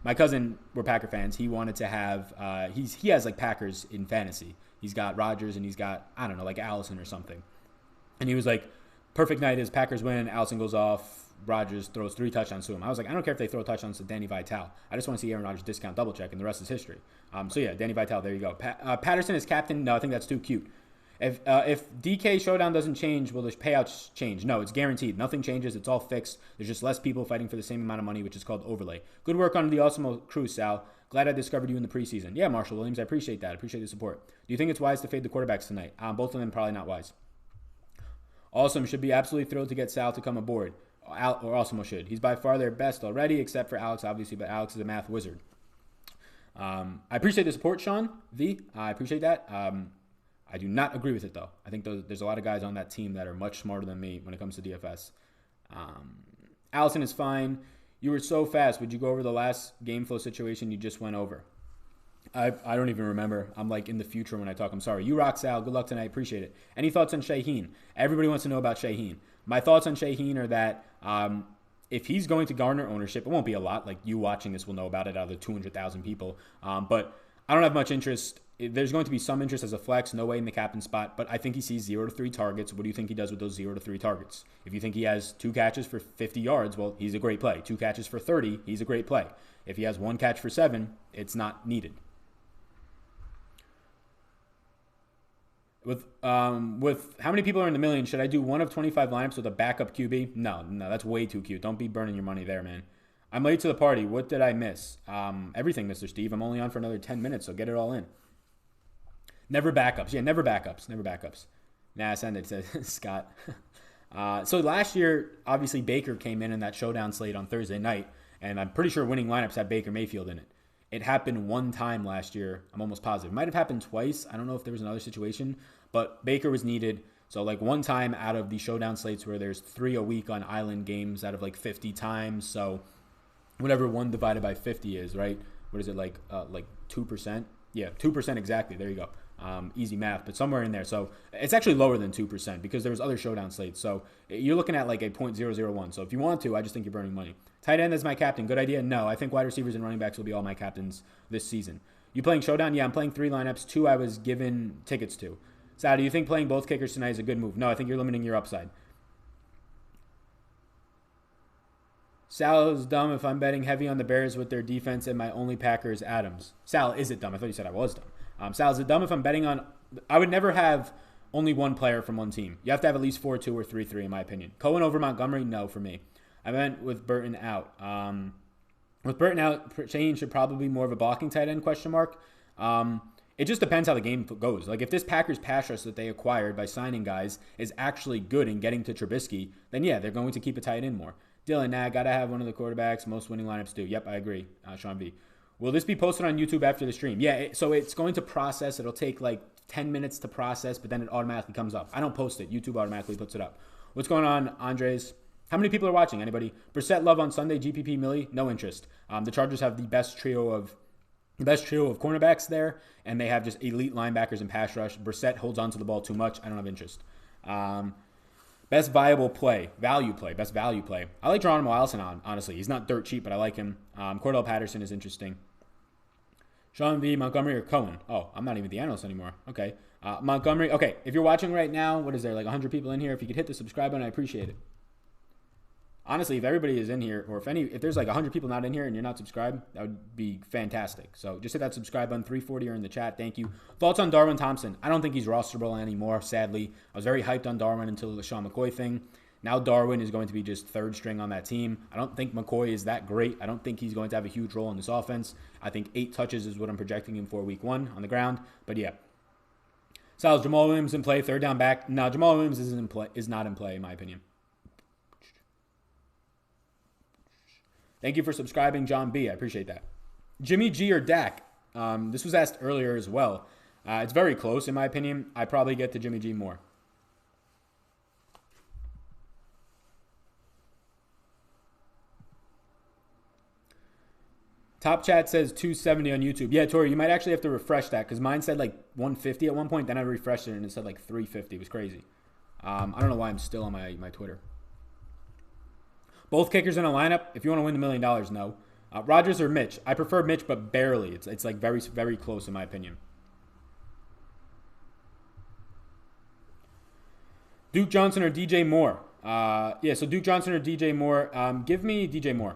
Speaker 1: my cousin. We're Packer fans. He wanted to have. He has Packers in fantasy. He's got Rodgers and he's got Allison or something. And he was like, perfect night is Packers win. Allison goes off. Rodgers throws 3 touchdowns to him. I was like, I don't care if they throw touchdowns to Danny Vital. I just want to see Aaron Rodgers discount double check, and the rest is history. So yeah, Danny Vital. There you go. Patterson is captain. No, I think that's too cute. If DK Showdown doesn't change, will the payouts change? No, it's guaranteed. Nothing changes. It's all fixed. There's just less people fighting for the same amount of money, which is called overlay. Good work on the Osmo crew, Sal. Glad I discovered you in the preseason. Yeah, Marshall Williams, I appreciate that. I appreciate the support. Do you think it's wise to fade the quarterbacks tonight? Both of them probably not wise. Awesome should be absolutely thrilled to get Sal to come aboard. Or Osmo should. He's by far their best already, except for Alex, obviously, but Alex is a math wizard. I appreciate the support, Sean V. I appreciate that. I do not agree with it, though. I think there's a lot of guys on that team that are much smarter than me when it comes to DFS. Allison is fine. You were so fast. Would you go over the last game flow situation you just went over? I don't even remember. I'm in the future when I talk. I'm sorry. You rock, Sal. Good luck tonight. Appreciate it. Any thoughts on Shaheen? Everybody wants to know about Shaheen. My thoughts on Shaheen are that if he's going to garner ownership, it won't be a lot. You watching this will know about it out of the 200,000 people. But I don't have much interest. There's going to be some interest as a flex, no way in the captain spot, but I think he sees 0 to 3 targets. What do you think he does with those 0 to 3 targets? If you think he has 2 catches for 50 yards, well, he's a great play. 2 catches for 30, he's a great play. If he has 1 catch for 7, it's not needed. With how many people are in the million, should I do 1 of 25 lineups with a backup QB? No, that's way too cute. Don't be burning your money there, man. I'm late to the party. What did I miss? Everything, Mr. Steve. I'm only on for another 10 minutes, so get it all in. Never backups. Yeah, never backups. Never backups. Nah, send it to Scott. So last year, obviously, Baker came in that showdown slate on Thursday night, and I'm pretty sure winning lineups had Baker Mayfield in it. It happened 1 time last year. I'm almost positive. It might have happened twice. I don't know if there was another situation, but Baker was needed. So 1 time out of the showdown slates where there's 3 a week on island games out of 50 times. So whatever 1 divided by 50 is, right? What is it, 2%? Yeah, 2% exactly. There you go. Easy math, but somewhere in there. So it's actually lower than 2% because there was other showdown slates. So you're looking at a 0.001. So if you want to, I just think you're burning money. Tight end is my captain. Good idea? No, I think wide receivers and running backs will be all my captains this season. You playing showdown? Yeah, I'm playing 3 lineups. 2 I was given tickets to. Sal, do you think playing both kickers tonight is a good move? No, I think you're limiting your upside. Sal is dumb if I'm betting heavy on the Bears with their defense and my only Packer is Adams. Sal, is it dumb? I thought you said I was dumb. Sal, is it dumb if I'm betting on... I would never have only one player from one team. You have to have at least 4-2 or 3-3 in my opinion. Cohen over Montgomery? No, for me. I meant with Burton out. With Burton out, Shane should probably be more of a blocking tight end, question mark. It just depends how the game goes. Like, if this Packers pass rush that they acquired by signing guys is actually good in getting to Trubisky, then yeah, they're going to keep a tight end more. Dylan, got to have one of the quarterbacks. Most winning lineups do. Yep, I agree. Sean V. Will this be posted on YouTube after the stream? Yeah, so it's going to process. It'll take like 10 minutes to process, but then it automatically comes up. I don't post it. YouTube automatically puts it up. What's going on, Andres? How many people are watching? Anybody? Brissett love on Sunday. GPP Millie, no interest. The Chargers have the best trio of cornerbacks there, and they have just elite linebackers and pass rush. Brissett holds onto the ball too much. I don't have interest. Best value play. Best value play. I like Geronimo Allison on, honestly. He's not dirt cheap, but I like him. Cordell Patterson is interesting. Sean V, Montgomery, or Cohen? Oh, I'm not even the analyst anymore. Okay. Montgomery. Okay, if you're watching right now, what is there, like 100 people in here? If you could hit the subscribe button, I appreciate it. Honestly, if everybody is in here, or if there's like 100 people not in here and you're not subscribed, that would be fantastic. So just hit that subscribe button. 340 are in the chat. Thank you. Thoughts on Darwin Thompson? I don't think he's rosterable anymore, sadly. I was very hyped on Darwin until the Sean McCoy thing. Now Darwin is going to be just third string on that team. I don't think McCoy is that great. I don't think he's going to have a huge role in this offense. I think 8 touches is what I'm projecting him for week 1 on the ground. But yeah. Sal's Jamal Williams in play, third down back. No, Jamal Williams is not in play, in my opinion. Thank you for subscribing, John B. I appreciate that. Jimmy G or Dak? This was asked earlier as well. It's very close, in my opinion. I probably get to Jimmy G more. Top chat says 270 on YouTube. Yeah, Tori, you might actually have to refresh that because mine said like 150 at one point. Then I refreshed it and it said like 350. It was crazy. I don't know why I'm still on my Twitter. Both kickers in a lineup. If you want to win the $1 million, no. Rodgers or Mitch? I prefer Mitch, but barely. It's like very, very close in my opinion. Duke Johnson or DJ Moore? So Duke Johnson or DJ Moore. Give me DJ Moore.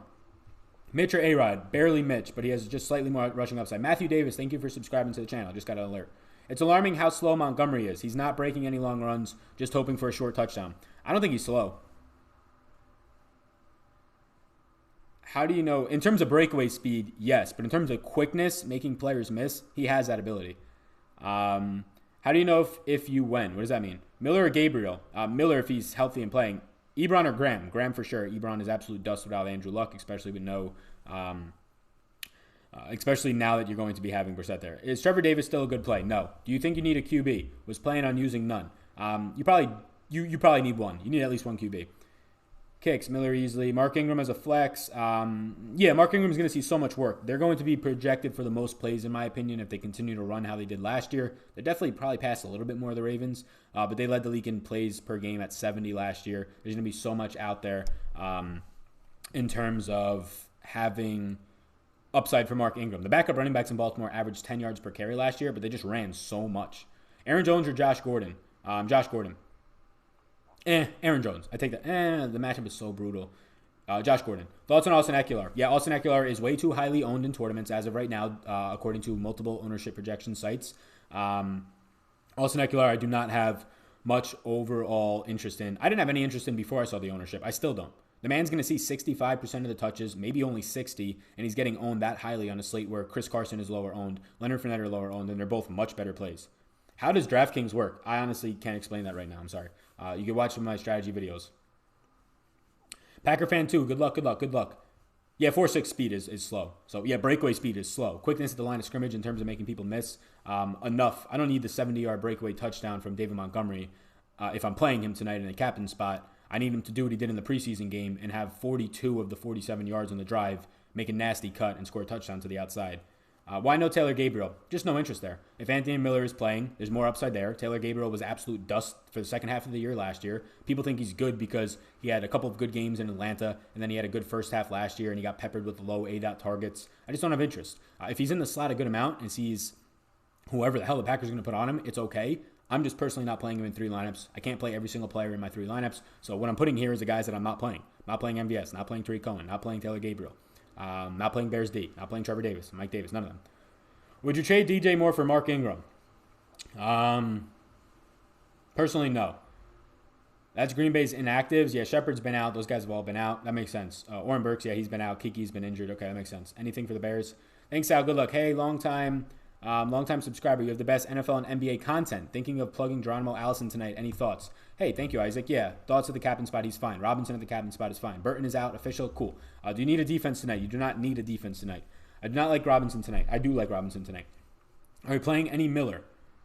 Speaker 1: Mitch or A-Rod? Barely Mitch, but he has just slightly more rushing upside. Matthew Davis, thank you for subscribing to the channel. Just got an alert. It's alarming how slow Montgomery is. He's not breaking any long runs, just hoping for a short touchdown. I don't think he's slow. How do you know? In terms of breakaway speed, yes. But in terms of quickness, making players miss, he has that ability. How do you know if you win? What does that mean? Miller or Gabriel? Miller if he's healthy and playing. Ebron or Graham? Graham for sure. Ebron is absolute dust without Andrew Luck, especially with especially now that you're going to be having Brissett there. Is Trevor Davis still a good play? No. Do you think you need a QB? Was planning on using none. You probably need one. You need at least one QB. Kicks, Miller easily. Mark Ingram as a flex. Mark Ingram's going to see so much work. They're going to be projected for the most plays, in my opinion, if they continue to run how they did last year. They definitely probably passed a little bit more of the Ravens, but they led the league in plays per game at 70 last year. There's going to be so much out there in terms of having upside for Mark Ingram. The backup running backs in Baltimore averaged 10 yards per carry last year, but they just ran so much. Aaron Jones or Josh Gordon? Josh Gordon. Aaron Jones. I take that. The matchup is so brutal. Josh Gordon. Thoughts on Austin Eckler? Yeah, Austin Eckler is way too highly owned in tournaments as of right now, according to multiple ownership projection sites. Austin Eckler, I do not have much overall interest in. I didn't have any interest in before I saw the ownership. I still don't. The man's going to see 65% of the touches, maybe only 60, and he's getting owned that highly on a slate where Chris Carson is lower owned, Leonard Fournette are lower owned, and they're both much better plays. How does Draftkings work? I honestly can't explain that right now. I'm sorry. You can watch some of my strategy videos. Packer fan 2. Good luck. Yeah, 4.6 speed is slow. So, yeah, breakaway speed is slow. Quickness at the line of scrimmage in terms of making people miss. Enough. I don't need the 70-yard breakaway touchdown from David Montgomery if I'm playing him tonight in a captain spot. I need him to do what he did in the preseason game and have 42 of the 47 yards on the drive, make a nasty cut, and score a touchdown to the outside. Why no Taylor Gabriel? Just no interest there. If Anthony Miller is playing, there's more upside there. Taylor Gabriel was absolute dust for the second half of the year last year. People think he's good because he had a couple of good games in Atlanta, and then he had a good first half last year, and he got peppered with low A-dot targets. I just don't have interest. If he's in the slot a good amount and sees whoever the hell the Packers are going to put on him, it's okay. I'm just personally not playing him in 3 lineups. I can't play every single player in my 3 lineups. So what I'm putting here is the guys that I'm not playing. Not playing MVS, not playing Tariq Cohen, not playing Taylor Gabriel, not playing Bears D, not playing Trevor Davis, Mike Davis, none of them. Would you trade DJ Moore for Mark Ingram? Personally, no. That's Green Bay's inactives. Yeah, Shepard's been out. Those guys have all been out. That makes sense. Oren Burks, yeah, he's been out. Kiki's been injured. Okay, that makes sense. Anything for the Bears? Thanks, Sal. Good luck. Hey, long time subscriber. You have the best NFL and NBA content. Thinking of plugging Geronimo Allison tonight. Any thoughts? Hey, thank you, Isaac. Yeah, thoughts at the captain spot. He's fine. Robinson at the captain spot is fine. Burton is out. Official. Cool. Do you need a defense tonight? You do not need a defense tonight. I do not like Robinson tonight. I do like Robinson tonight. Are we playing any Miller?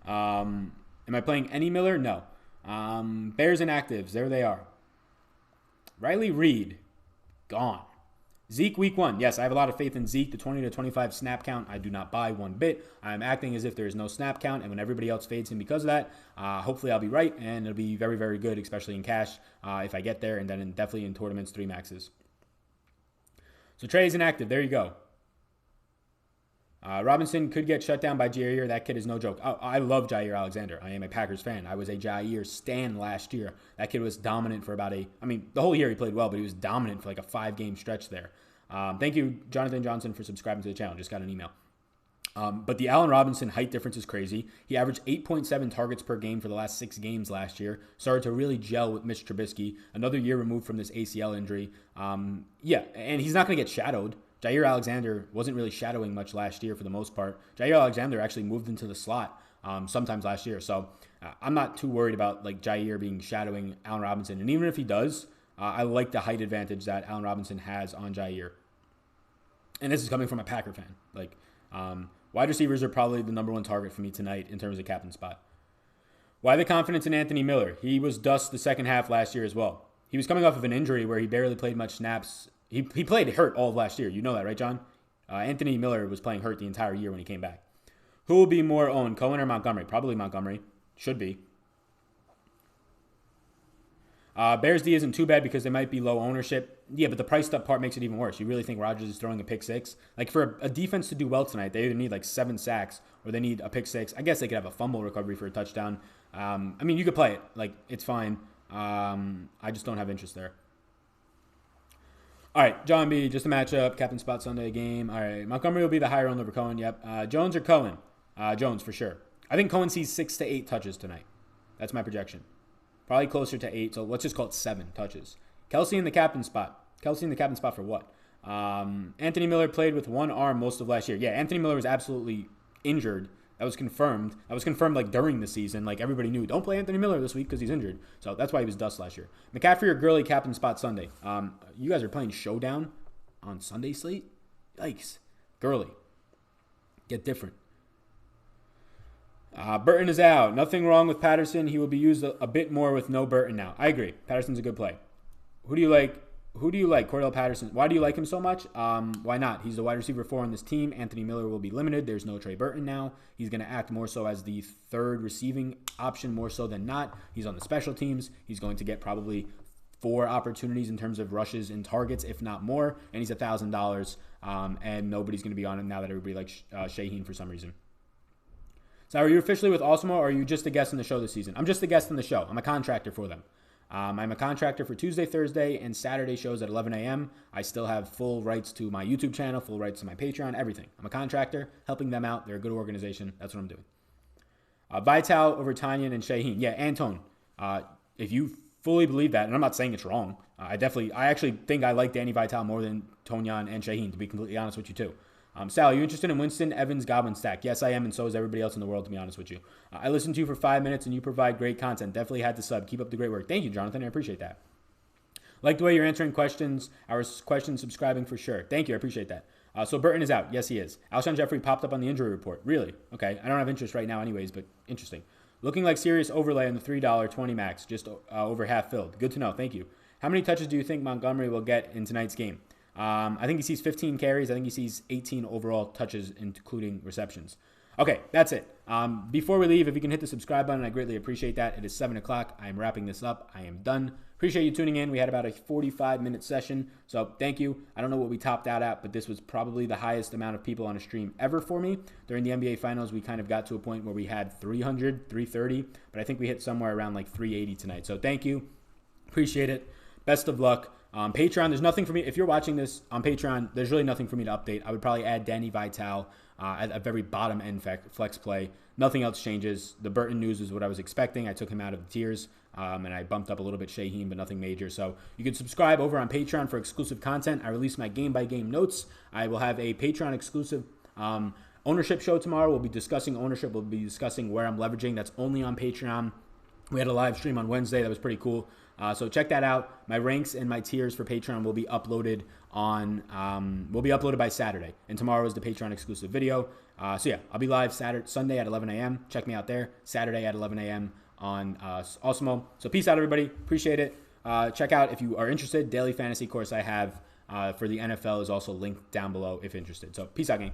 Speaker 1: Am I playing any Miller? No. Bears inactives. There they are. Riley Reed, gone. Zeke week 1. Yes, I have a lot of faith in Zeke. The 20 to 25 snap count, I do not buy one bit. I'm acting as if there is no snap count, and when everybody else fades him because of that, hopefully I'll be right, and it'll be very, very good, especially in cash if I get there, and then definitely in tournaments, 3 maxes. So Trey is inactive. There you go. Robinson could get shut down by Jair. That kid is no joke. Oh, I love Jair Alexander. I am a Packers fan. I was a Jair stan last year. That kid was dominant for the whole year he played well, but he was dominant for like a 5-game stretch there. Thank you, Jonathan Johnson, for subscribing to the channel. Just got an email. But the Allen Robinson height difference is crazy. He averaged 8.7 targets per game for the last 6 games last year. Started to really gel with Mitch Trubisky. Another year removed from this ACL injury. Yeah, and he's not going to get shadowed. Jair Alexander wasn't really shadowing much last year for the most part. Jair Alexander actually moved into the slot sometimes last year. So I'm not too worried about like Jair being shadowing Allen Robinson. And even if he does, I like the height advantage that Allen Robinson has on Jair. And this is coming from a Packer fan. Like wide receivers are probably the number 1 target for me tonight in terms of captain spot. Why the confidence in Anthony Miller? He was dust the second half last year as well. He was coming off of an injury where he barely played much snaps. He played hurt all of last year. You know that, right, John? Anthony Miller was playing hurt the entire year when he came back. Who will be more owned, Cohen or Montgomery? Probably Montgomery. Should be. Bears D isn't too bad because they might be low ownership. Yeah, but the priced up part makes it even worse. You really think Rodgers is throwing a pick 6? Like for a defense to do well tonight, they either need like 7 sacks or they need a pick 6. I guess they could have a fumble recovery for a touchdown. You could play it. Like it's fine. I just don't have interest there. All right, John B, just a matchup, captain spot Sunday game. All right, Montgomery will be the higher owned over Cohen. Yep. Jones or Cohen? Jones for sure. I think Cohen sees 6 to 8 touches tonight. That's my projection. Probably closer to 8, so let's just call it 7 touches. Kelsey in the captain spot. Kelsey in the captain spot for what? Anthony Miller played with 1 arm most of last year. Yeah, Anthony Miller was absolutely injured. That was confirmed. That was confirmed like during the season. Like everybody knew, don't play Anthony Miller this week because he's injured. So that's why he was dust last year. McCaffrey or Gurley captain spot Sunday. You guys are playing Showdown on Sunday slate? Yikes. Gurley. Get different. Burton is out. Nothing wrong with Patterson. He will be used a bit more with no Burton now. I agree. Patterson's a good play. Who do you like? Cordell Patterson. Why do you like him so much? Why not? He's the wide receiver 4 on this team. Anthony Miller will be limited. There's no Trey Burton now. He's going to act more so as the 3rd receiving option more so than not. He's on the special teams. He's going to get probably 4 opportunities in terms of rushes and targets, if not more. And he's $1,000. And nobody's going to be on him now that everybody likes Shaheen for some reason. So are you officially with Awesemo or are you just a guest on the show this season? I'm just a guest on the show. I'm a contractor for them. I'm a contractor for Tuesday, Thursday, and Saturday shows at 11 a.m. I still have full rights to my YouTube channel, full rights to my Patreon, everything. I'm a contractor, helping them out. They're a good organization. That's what I'm doing. Vital over Tanyan and Shaheen. Yeah, Anton. If you fully believe that, and I'm not saying it's wrong, I actually think I like Danny Vital more than Tonyan and Shaheen, to be completely honest with you, too. Sal, are you interested in Winston, Evans, Godwin stack? Yes, I am, and so is everybody else in the world, to be honest with you. I listened to you for 5 minutes, and you provide great content. Definitely had to sub. Keep up the great work. Thank you, Jonathan. I appreciate that. Like the way you're answering questions, our questions subscribing for sure. Thank you. I appreciate that. So Burton is out. Yes, he is. Alshon Jeffrey popped up on the injury report. Really? Okay. I don't have interest right now anyways, but interesting. Looking like serious overlay on the $3 20 max, just over half filled. Good to know. Thank you. How many touches do you think Montgomery will get in tonight's game? I think he sees 15 carries. I think he sees 18 overall touches, including receptions. Okay, that's it. Before we leave, if you can hit the subscribe button, I greatly appreciate that. It is 7 o'clock. I am wrapping this up. I am done. Appreciate you tuning in. We had about a 45-minute session, so thank you. I don't know what we topped out at, but this was probably the highest amount of people on a stream ever for me. During the NBA Finals, we kind of got to a point where we had 300, 330, but I think we hit somewhere around like 380 tonight. So thank you. Appreciate it. Best of luck. Patreon, there's nothing for me. If you're watching this on Patreon, there's really nothing for me to update. I would probably add Danny Vital at a very bottom end flex play. Nothing else changes. The Burton news is what I was expecting. I took him out of the tiers, and I bumped up a little bit Shaheem, but nothing major. So you can subscribe over on Patreon for exclusive content. I release my game-by-game notes. I will have a Patreon exclusive ownership show tomorrow. We'll be discussing ownership. We'll be discussing where I'm leveraging. That's only on Patreon. We had a live stream on Wednesday. That was pretty cool. So check that out. My ranks and my tiers for Patreon will be uploaded by Saturday. And tomorrow is the Patreon exclusive video. So yeah, I'll be live Sunday at 11 a.m. Check me out there. Saturday at 11 a.m. on Osmo. So peace out, everybody. Appreciate it. Check out if you are interested. Daily fantasy course I have for the NFL is also linked down below if interested. So peace out, gang.